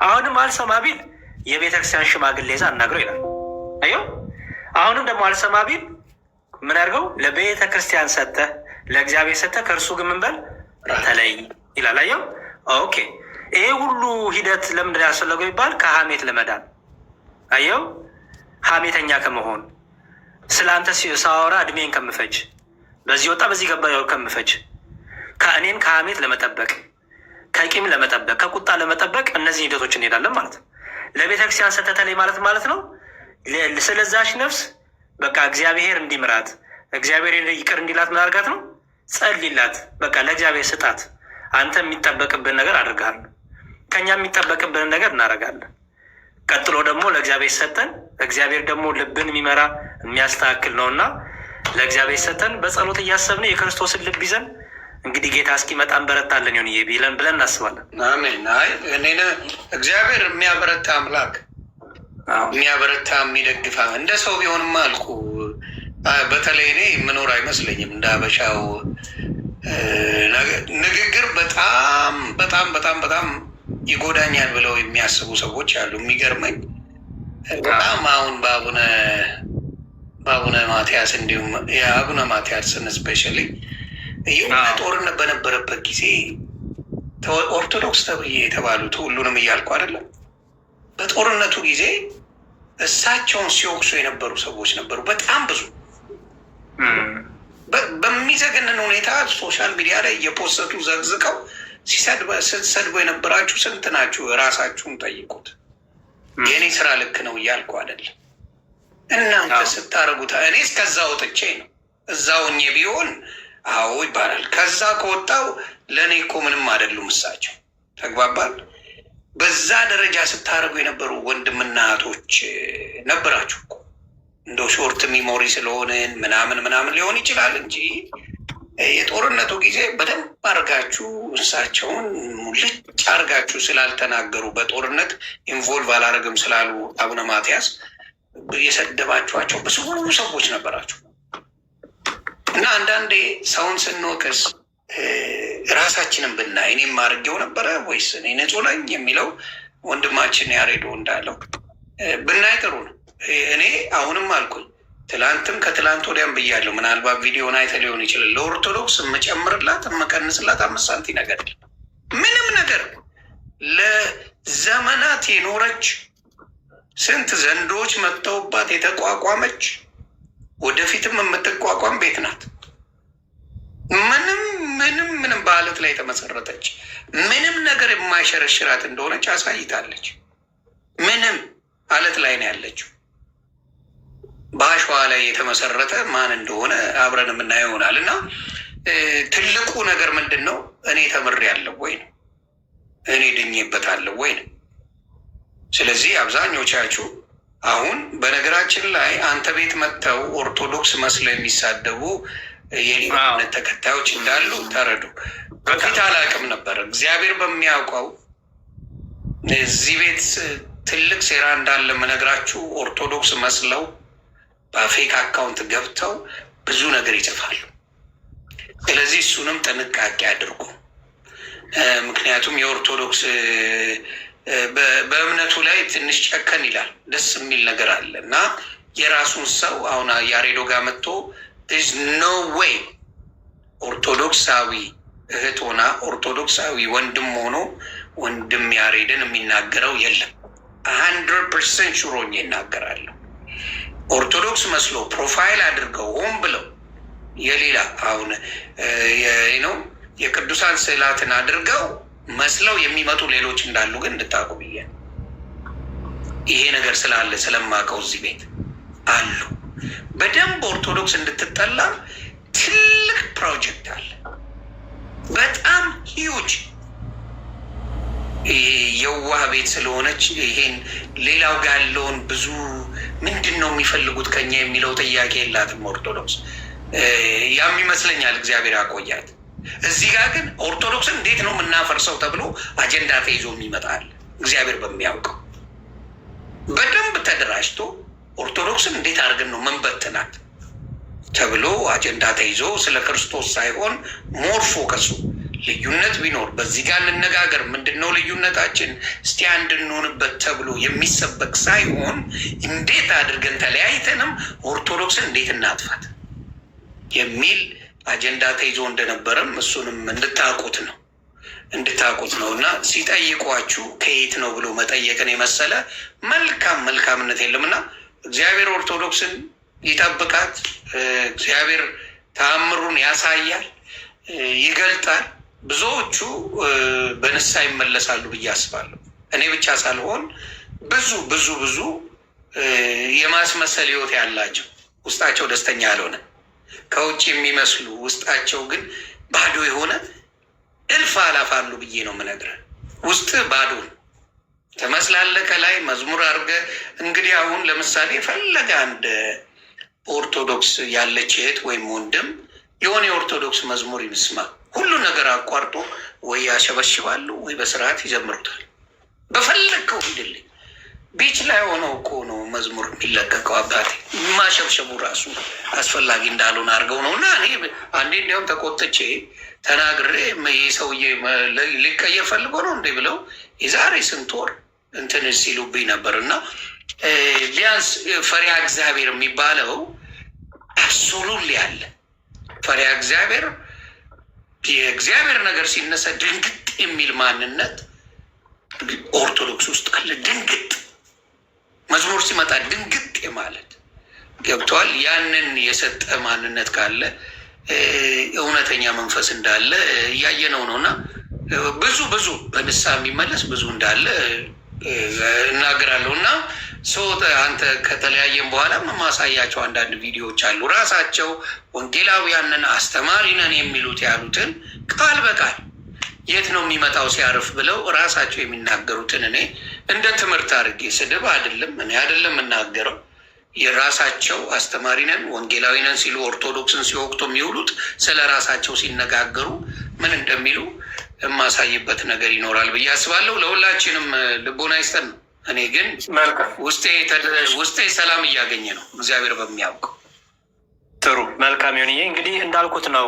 አሁንም አልሰማ ቢል የቤተክርስቲያን ሽማግሌ ይዘህ አናግረው ይላል። አየው። አሁንም ደግሞ አልሰማ ቢል ምን አድርገው ለቤተክርስቲያን ሰጠህ፣ ለእግዚአብሔር ሰጠህ፣ ከእርሱ ግን ምን በል ተለይ ይላል። አየው። ኦኬ። ይሄ ሁሉ ሂደት ለምንድን ነው ያስፈለገው ይባል? ከሀሜት ለመዳን። አየው። ሀሜተኛ ከመሆን ስለ አንተ ሳወራ እድሜን ከምፈጅ በዚህ ወጣ በዚህ ገባ ከምፈጅ ከእኔን ከሀሜት ለመጠበቅ ከቂም ለመጠበቅ ከቁጣ ለመጠበቅ እነዚህ ሂደቶች እንሄዳለን ማለት ነው። ለቤተክርስቲያን ስተተለይ ማለት ነው ስለዛች ነፍስ በቃ እግዚአብሔር እንዲምራት እግዚአብሔር ይቅር እንዲላት ምን አድርጋት ነው ጸልይላት። በቃ ለእግዚአብሔር ስጣት። አንተ የሚጠበቅብን ነገር አድርገሃል፣ ከኛ የሚጠበቅብንን ነገር እናደርጋለን። ቀጥሎ ደግሞ ለእግዚአብሔር ሰጠን። እግዚአብሔር ደግሞ ልብን የሚመራ የሚያስተካክል ነው እና ለእግዚአብሔር ሰጠን። በጸሎት እያሰብን የክርስቶስን ልብ ይዘን እንግዲህ ጌታ እስኪመጣ እንበረታለን ይሆን ብለን እናስባለን። አሜን። አይ እኔ እግዚአብሔር የሚያበረታ አምላክ የሚያበረታ የሚደግፋ እንደ ሰው ቢሆንማ አልኩ። በተለይ እኔ የምኖር አይመስለኝም እንደ አበሻው ንግግር በጣም በጣም በጣም በጣም ይጎዳኛል ብለው የሚያስቡ ሰዎች አሉ። የሚገርመኝ በጣም አሁን በአቡነ ማትያስ እንዲሁም የአቡነ ማትያስን ስፔሻሊ የሆነ ጦርነት በነበረበት ጊዜ ኦርቶዶክስ ተብዬ የተባሉት ሁሉንም እያልኩ አይደለም፣ በጦርነቱ ጊዜ እሳቸውን ሲወቅሱ የነበሩ ሰዎች ነበሩ። በጣም ብዙ በሚዘገንን ሁኔታ ሶሻል ሚዲያ ላይ እየፖሰቱ ዘግዝቀው ስትሰድቡ የነበራችሁ ስንት ናችሁ? ራሳችሁን ጠይቁት። የእኔ ስራ ልክ ነው እያልኩ አይደለም። እናንተ ስታደርጉት እኔ እስከዛ ወጥቼ ነው። እዛው እኜ ቢሆን አዎ ይባላል። ከዛ ከወጣው ለእኔ እኮ ምንም አይደሉም እሳቸው። ተግባባል። በዛ ደረጃ ስታደርጉ የነበሩ ወንድምና እህቶች ነበራችሁ እኮ። እንደው ሾርት ሚሞሪ ስለሆንን ምናምን ሊሆን ይችላል እንጂ የጦርነቱ ጊዜ በደንብ አድርጋችሁ እሳቸውን ሙልጭ አድርጋችሁ ስላልተናገሩ በጦርነት ኢንቮልቭ አላደረግም ስላሉ አቡነ ማትያስ የሰደባችኋቸው ብዙ ሰዎች ነበራችሁ። እና አንዳንዴ ሰውን ስንወቅስ ራሳችንን ብናይ እኔም አድርጌው ነበረ ወይስ እኔ ንጹህ ነኝ የሚለው ወንድማችን ያሬዶ እንዳለው ብናይ ጥሩ ነው። እኔ አሁንም አልኩኝ፣ ትላንትም ከትላንት ወዲያም ብያለሁ። ምናልባት ቪዲዮን አይተህ ሊሆን ይችላል። ለኦርቶዶክስ የምጨምርላት የምቀንስላት 5 ሳንቲም ነገር ምንም ነገር ለዘመናት የኖረች ስንት ዘንዶች መጥተውባት የተቋቋመች ወደፊትም የምትቋቋም ቤት ናት። ምንም በአለት ላይ የተመሰረተች ምንም ነገር የማይሸረሽራት እንደሆነች አሳይታለች። ምንም አለት ላይ ነው ያለችው። በአሸዋ ላይ የተመሰረተ ማን እንደሆነ አብረን የምናየው ይሆናል። እና ትልቁ ነገር ምንድን ነው? እኔ ተምሬያለሁ ወይ ነው? እኔ ድኜበታለሁ ወይ ነው? ስለዚህ አብዛኞቻችሁ አሁን በነገራችን ላይ አንተ ቤት መጥተው ኦርቶዶክስ መስለው የሚሳደቡ የሌላ እምነት ተከታዮች እንዳሉ ተረዱ። በፊት አላውቅም ነበር። እግዚአብሔር በሚያውቀው እዚህ ቤት ትልቅ ሴራ እንዳለ የምነግራችሁ ኦርቶዶክስ መስለው በፌክ አካውንት ገብተው ብዙ ነገር ይጽፋሉ። ስለዚህ እሱንም ጥንቃቄ አድርጉ። ምክንያቱም የኦርቶዶክስ በእምነቱ ላይ ትንሽ ጨከን ይላል። ደስ የሚል ነገር አለ እና የራሱን ሰው አሁን ያሬዶ ጋር መጥቶ ኖ ዌይ ኦርቶዶክሳዊ እህት ሆና ኦርቶዶክሳዊ ወንድም ሆኖ ወንድም ያሬድን የሚናገረው የለም። 100% ሹሮኝ ይናገራለሁ። ኦርቶዶክስ መስሎ ፕሮፋይል አድርገው ሆን ብለው የሌላ አሁን ነው የቅዱሳን ስዕላትን አድርገው መስለው የሚመጡ ሌሎች እንዳሉ ግን እንድታውቁ ብዬ ይሄ ነገር ስላለ ስለማውቀው እዚህ ቤት አሉ። በደንብ ኦርቶዶክስ እንድትጠላ ትልቅ ፕሮጀክት አለ። በጣም ሂዩጅ የዋህ ቤት ስለሆነች ይሄን ሌላው ጋር ያለውን ብዙ ምንድን ነው የሚፈልጉት ከኛ የሚለው ጥያቄ የላትም ኦርቶዶክስ። ያም ይመስለኛል እግዚአብሔር አቆያት። እዚህ ጋር ግን ኦርቶዶክስን እንዴት ነው የምናፈርሰው ተብሎ አጀንዳ ተይዞ የሚመጣል። እግዚአብሔር በሚያውቀው በደንብ ተደራጅቶ ኦርቶዶክስን እንዴት አድርገን ነው መንበትናት ተብሎ አጀንዳ ተይዞ ስለ ክርስቶስ ሳይሆን ሞር ፎከሱ ልዩነት ቢኖር በዚህ ጋር እንነጋገር፣ ምንድን ነው ልዩነታችን እስቲ አንድ እንሆንበት ተብሎ የሚሰበክ ሳይሆን እንዴት አድርገን ተለያይተንም ኦርቶዶክስን እንዴት እናጥፋት የሚል አጀንዳ ተይዞ እንደነበረም እሱንም እንድታውቁት ነው እና ሲጠይቋችሁ ከየት ነው ብሎ መጠየቅን የመሰለ መልካምነት የለም እና እግዚአብሔር ኦርቶዶክስን ይጠብቃት። እግዚአብሔር ተአምሩን ያሳያል፣ ይገልጣል። ብዙዎቹ በንስሐ ይመለሳሉ ብዬ አስባለሁ። እኔ ብቻ ሳልሆን ብዙ ብዙ ብዙ የማስመሰል ህይወት ያላቸው ውስጣቸው ደስተኛ ያልሆነ ከውጭ የሚመስሉ ውስጣቸው ግን ባዶ የሆነ እልፍ አላፋሉ ብዬ ነው የምነግርህ። ውስጥ ባዶ ትመስላለህ። ከላይ መዝሙር አድርገህ እንግዲህ አሁን ለምሳሌ ፈለገ አንድ ኦርቶዶክስ ያለች እህት ወይም ወንድም የሆነ የኦርቶዶክስ መዝሙር ይስማ፣ ሁሉ ነገር አቋርጦ ወይ ያሸበሽባሉ ወይ በስርዓት ይዘምሩታል። በፈለግከው ሂድልኝ። ቢች ላይ ሆነው እኮ ነው መዝሙር የሚለቀቀው። አባቴ ማሸብሸቡ ራሱ አስፈላጊ እንዳልሆነ አድርገው ነው። እና እኔ አንዴ እንዲያውም ተቆጥቼ ተናግሬ ይህ ሰውዬ ሊቀየር ፈልጎ ነው እንዴ ብለው የዛሬ ስንት ወር እንትን ሲሉብኝ ነበር። እና ቢያንስ ፈሪሃ እግዚአብሔር የሚባለው አብሶሉት ያለ ፈሪሃ እግዚአብሔር የእግዚአብሔር ነገር ሲነሳ ድንግጥ የሚል ማንነት ኦርቶዶክስ ውስጥ አለ። ድንግጥ መዝሙር ሲመጣ ድንግጥ ማለት ገብተዋል። ያንን የሰጠ ማንነት ካለ እውነተኛ መንፈስ እንዳለ እያየነው ነው። እና ብዙ ብዙ በንስሐ የሚመለስ ብዙ እንዳለ እናገራለሁ። እና አንተ ከተለያየን በኋላ ማሳያቸው አንዳንድ ቪዲዮዎች አሉ። ራሳቸው ወንጌላውያንን አስተማሪ ነን የሚሉት ያሉትን ቃል በቃል የት ነው የሚመጣው ሲያርፍ ብለው ራሳቸው የሚናገሩትን እኔ እንደ ትምህርት አድርጌ ስድብ አይደለም፣ እኔ አይደለም የምናገረው። የራሳቸው አስተማሪ ነን ወንጌላዊ ነን ሲሉ ኦርቶዶክስን ሲወቅቱ የሚውሉት ስለ ራሳቸው ሲነጋገሩ ምን እንደሚሉ የማሳይበት ነገር ይኖራል ብዬ አስባለሁ። ለሁላችንም ልቦና ይስጠን ነው። እኔ ግን ውስጤ ሰላም እያገኘ ነው፣ እግዚአብሔር በሚያውቀው። ጥሩ መልካም ይሁንዬ። እንግዲህ እንዳልኩት ነው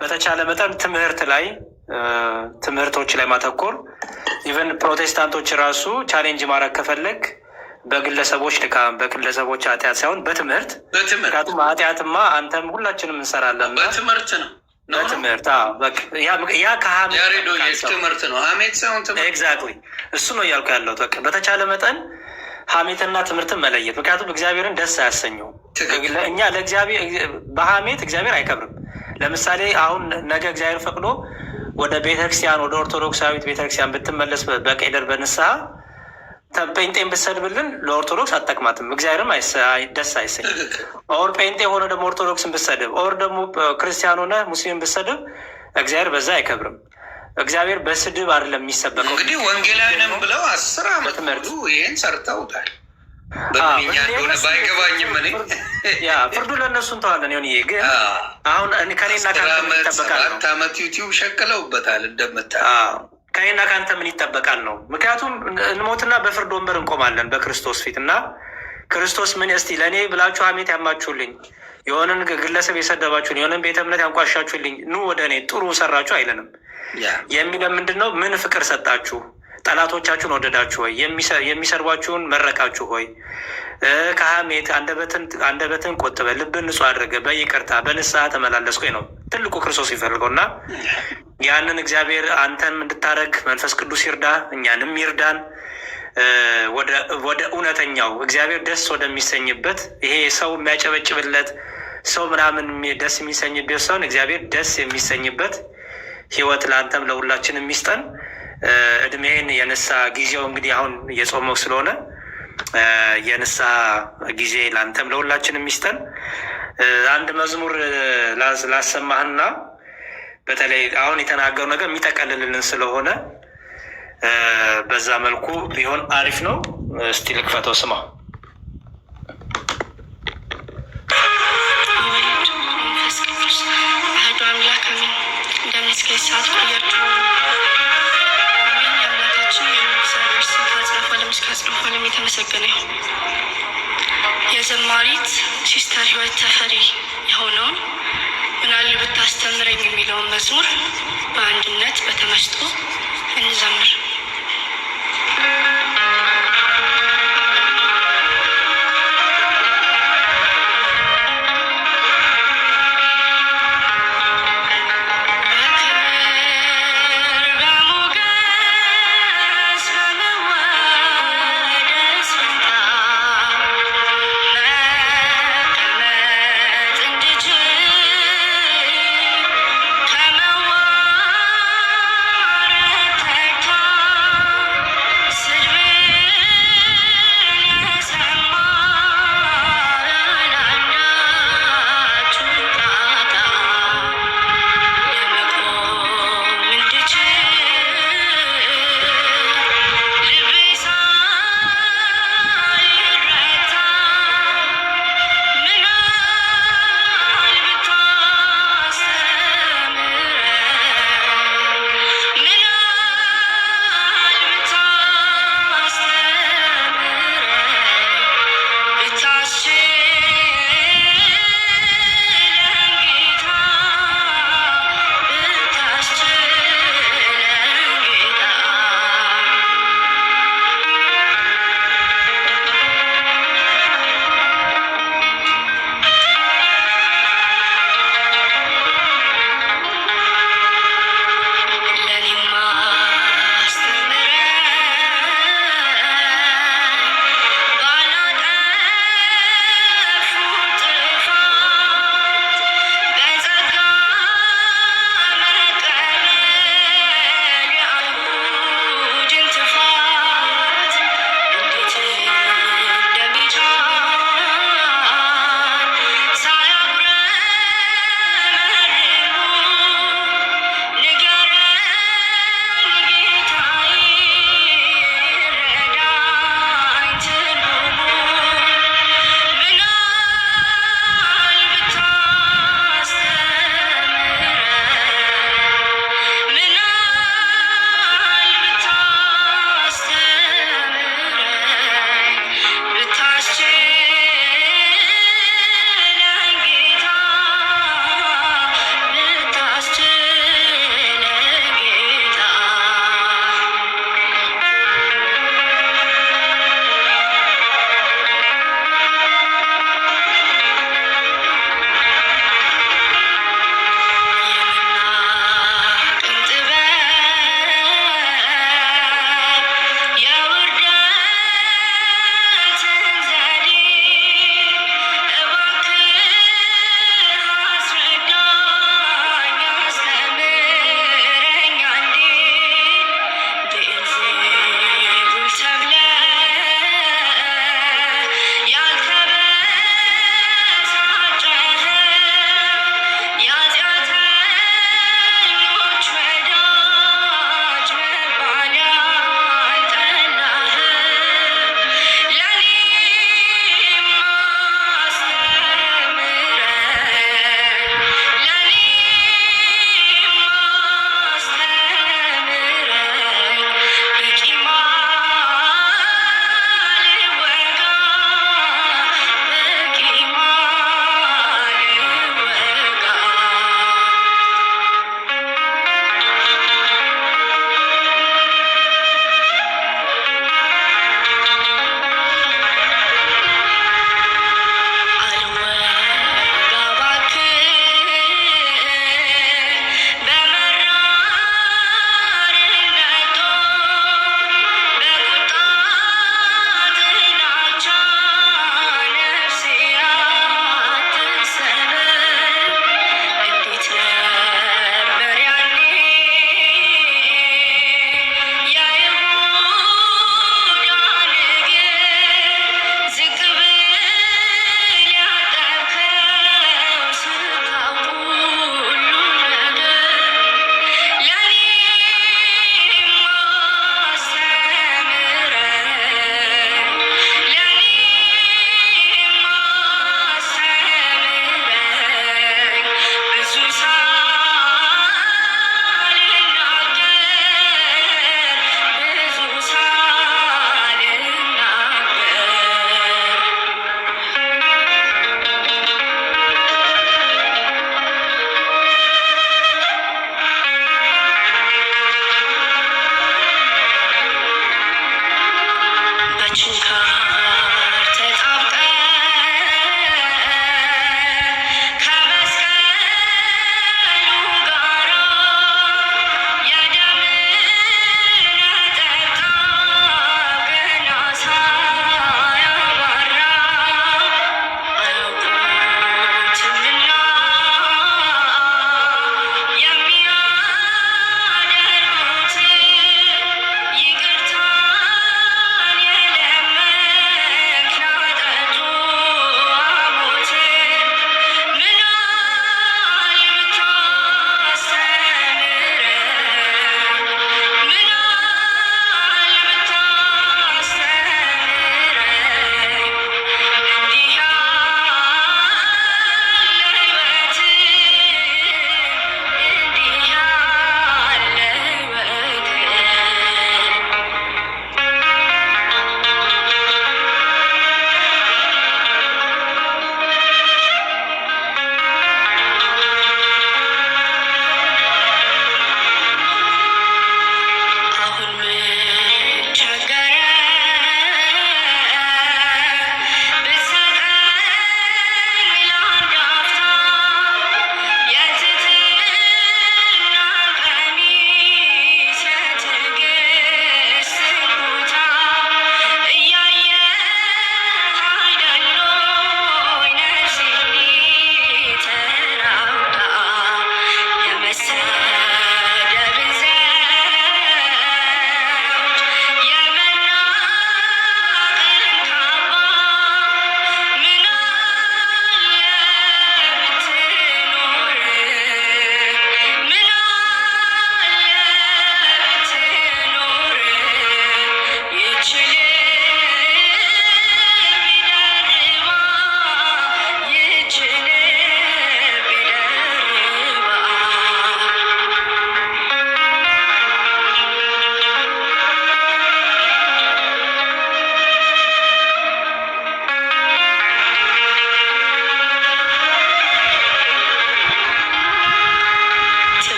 በተቻለ መጠን ትምህርቶች ላይ ማተኮር። ኢቨን ፕሮቴስታንቶች ራሱ ቻሌንጅ ማድረግ ከፈለግ በግለሰቦች ድካም በግለሰቦች ኃጢአት ሳይሆን በትምህርት ምክንያቱም ኃጢአትማ አንተም ሁላችንም እንሰራለን። በትምህርት ነው በትምህርት ያ ትምህርት ነው፣ ሀሜት ሳይሆን ኤግዛክትሊ እሱ ነው እያልኩ ያለሁት። በቃ በተቻለ መጠን ሀሜትና ትምህርትን መለየት። ምክንያቱም እግዚአብሔርን ደስ አያሰኘውም። እኛ በሀሜት እግዚአብሔር አይከብርም። ለምሳሌ አሁን ነገ እግዚአብሔር ፈቅዶ ወደ ቤተክርስቲያን ወደ ኦርቶዶክሳዊት ቤተክርስቲያን ብትመለስ በቄደር በንስሐ ጴንጤን ብትሰድብልን ለኦርቶዶክስ አጠቅማትም፣ እግዚአብሔርም ደስ አይሰኝም። ኦር ጴንጤ የሆነ ደግሞ ኦርቶዶክስን ብትሰድብ ኦር ደግሞ ክርስቲያን ሆነ ሙስሊም ብትሰድብ እግዚአብሔር በዛ አይከብርም። እግዚአብሔር በስድብ አይደለም የሚሰበከው። እንግዲህ ወንጌላዊ ነን ብለው 10 ዓመት ሙሉ ይህን ሰርተውታል። በምንኛ እንደሆነ ባይገባኝም እኔ ፍርዱ ለእነሱ እንተዋለን። ሆን ግን አሁን ከኔና ከአንተ ዓመት ዩቲዩብ ሸቅለውበታል እንደምታ ከኔና ከአንተ ምን ይጠበቃል ነው። ምክንያቱም እንሞትና በፍርድ ወንበር እንቆማለን በክርስቶስ ፊት እና ክርስቶስ ምን እስቲ ለእኔ ብላችሁ ሀሜት ያማችሁልኝ፣ የሆነን ግለሰብ የሰደባችሁን፣ የሆነን ቤተ እምነት ያንቋሻችሁልኝ፣ ኑ ወደ እኔ ጥሩ ሰራችሁ አይለንም። የሚለን ምንድን ነው? ምን ፍቅር ሰጣችሁ? ጠላቶቻችሁን ወደዳችሁ ወይ? የሚሰርቧችሁን መረቃችሁ ሆይ? ከሀሜት አንደበትን ቆጥበ ልብን ንጹሕ አድርገ በይቅርታ በንስሐ ተመላለስኩኝ ነው ትልቁ ክርስቶስ ይፈልገው። እና ያንን እግዚአብሔር አንተን እንድታደረግ መንፈስ ቅዱስ ይርዳ፣ እኛንም ይርዳን ወደ እውነተኛው እግዚአብሔር ደስ ወደሚሰኝበት፣ ይሄ ሰው የሚያጨበጭብለት ሰው ምናምን ደስ የሚሰኝበት ሰውን እግዚአብሔር ደስ የሚሰኝበት ህይወት ለአንተም ለሁላችን የሚስጠን። እድሜን የንስሐ ጊዜው እንግዲህ አሁን እየጾመው ስለሆነ የንስሐ ጊዜ ለአንተም ለሁላችን የሚስጠን። አንድ መዝሙር ላሰማህና በተለይ አሁን የተናገሩ ነገር የሚጠቀልልልን ስለሆነ በዛ መልኩ ቢሆን አሪፍ ነው። እስቲ ልክፈተው፣ ስማ። የተመሰገነ ይሁን። የዘማሪት ሲስተር ህይወት ተፈሪ የሆነውን ምናል ብታስተምረኝ የሚለውን መዝሙር በአንድነት በተመስጦ እንዘምር።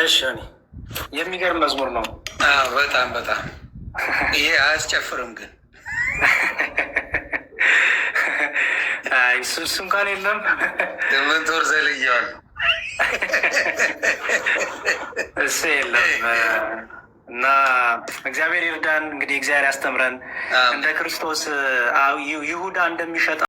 እሺ የሚገርም መዝሙር ነው። በጣም በጣም ይሄ አያስጨፍርም ግን እሱ እንኳን የለም። 8 ወር ዘልየዋል እሱ የለም እና እግዚአብሔር ይርዳን። እንግዲህ እግዚአብሔር ያስተምረን እንደ ክርስቶስ ይሁዳ እንደሚሸጥ